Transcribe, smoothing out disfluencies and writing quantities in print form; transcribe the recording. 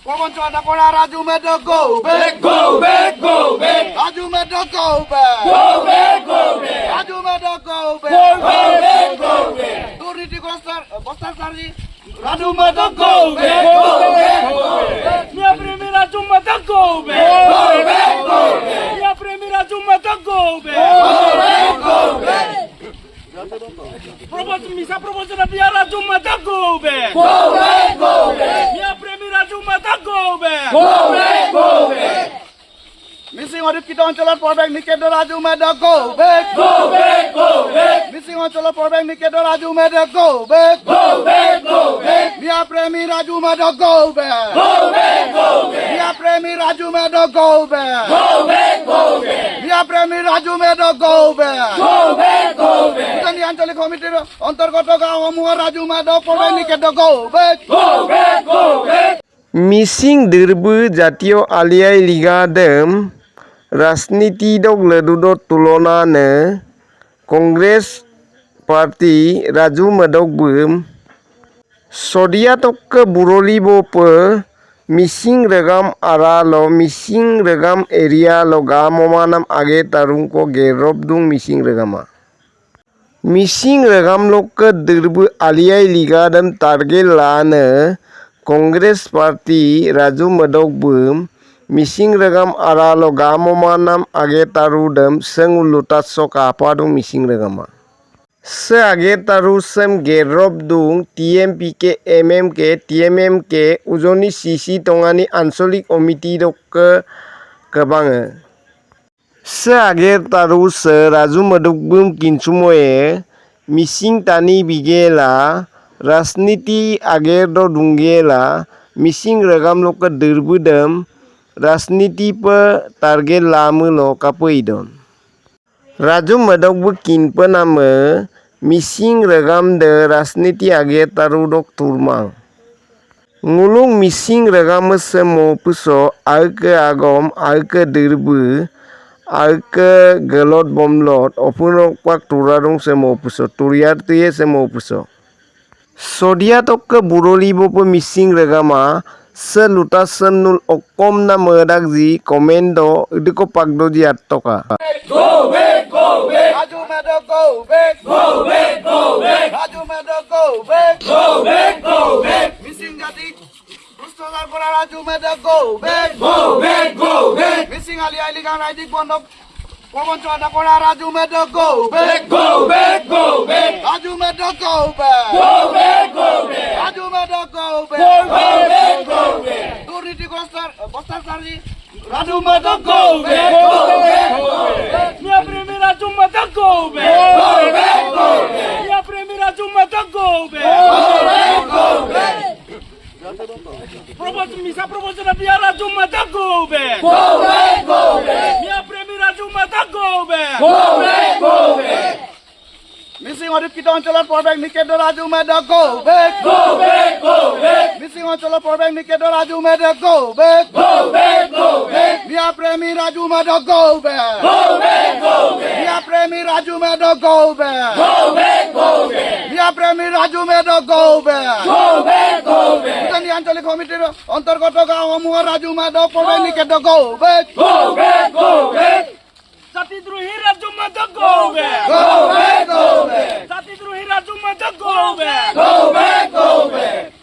Promoncana Kora Raju Meadow, go back, Go back, go back, Raju Meadow, go back, go back, go back, Raju Meadow, go go back, back, go back, Turiti Costa Sari, Raju Meadow, go back, go back, go back, Mia Premier Raju Meadow, go back, go back, go back, Mia Premier Raju Meadow, go back. go back, go back, Propose na Mia Raju Meadow, go back, go back, go back, Mia Premier Raju Meadow, go back. go back, go back, Missing on the Kiton Chola for Bank Nikedo Raju Meadow, go back, go back, go back, Missing on Chola for Bank Nikedo Raju Meadow, go back, go back, go back, Mia Premi Raju Meadow, go back, go back, go back, Mia Premi Raju Meadow, go back, go back, go back, Mia Premi Raju Meadow, go back. go back, go back, Utani Ancolic Committee অন্তর্গত গাঁওসমূহ রাজু মাধব পড়বে নিকেট go back go back, go back, Mising দোরবো জাতীয় আলিয়াই লিগাদম রাজনীতি দক লেদুদত তুলনানে কংগ্রেস পার্টি রাজু মদকবুম সদিয়া তক বুরলিবো মিসিং রেগাম আরালো মিসিং রেগাম এরিয়া লগা মমানাম আগে তারুংকো গেরবদুং মিসিং রেগামা মিসিং রেগাম লক দোরবো আলিয়াই লিগাদম টার্গেট লানে কংগ্রেস পার্টি রাজু মদকবুম মিসিং রেগাম আরালো গামমানাম আগে তারুদম সেং লুটাসো কাপাদুং মিসিং রেগামা সে আগে তারু সেম গেরবদুং টিএমপিকে এমএমকে টিএমএমকে উজনি সিসি টঙানি আঞ্চলিক কমিটি দক কবাঙে সে আগে তারু সে রাজু মদকবুম কিনসুময়ে মিসিং টানি বিগেলা রাজনীতি আগের দ দুঙ্গেলা মিসিং রেগাম লক দোরবুদম রাজনীতি প টার্গেট লামুলো কাপইদন রাজু মদকবু কিনপ নামে মিসিং রেগাম দে রাজনীতি আগে তারু দক তুরমাং ngulung মিসিং রেগাম সে মপুসো আইকে আগম আইকে দোরবু আইকে গেলত বমলত অপুনক পাক তুরাদং সে মপুসো তুরিয়ার তুয়ে সে মপুসো সদিয়া তক বুরলিবো মিসিং রেগামা সে লুটা সন্নুল অকম না মদাক জি কমেন্ট ইদিকো পাকদো জি 8 টাকা go back, go back, Raju Madhav go back go back, go back, Raju Madhav go back go back, go back, Mising জাতি পুস্তকার পরা Raju Madhav go back go back, go back, Mising আলি আলি গান আইডি বন্ধক প্রবঞ্চনা করা Raju Madhav go back go back, go back, Raju Madhav go back go back, go back, Raju Madhav go back go back, go back, দুর্নীতি বস্তা সারি Raju Meadow, go back, go back, go back, Mia Premier Raju Meadow, go back, go back, go back, Mia Premier Raju Meadow, go back. go back, go back, Propose na Mia Raju Meadow, go back, go back, go back, Mia Premier Raju Meadow, go back. go back, go back, Mising অডিট কিট অঞ্চলত পরবেক নিকেট Raju Madhav go back go back, go back, Mising অঞ্চলত পরবেক নিকেট Raju Madhav go back go back, go back, Miya প্রেমী Raju Madhav go back go back, go back, Miya প্রেমী Raju Madhav go back go back, go back, Miya প্রেমী Raju Madhav go back go back, go back, উত্তনি আঞ্চলিক কমিটির অন্তর্গত গাঁওসমূহ রাজু মাধব পরবেক নিকেট go back go back, go back, Satidruhi Raju Meadow, go back. go back, go back, Satidruhi Raju Meadow, go back. go back, go back.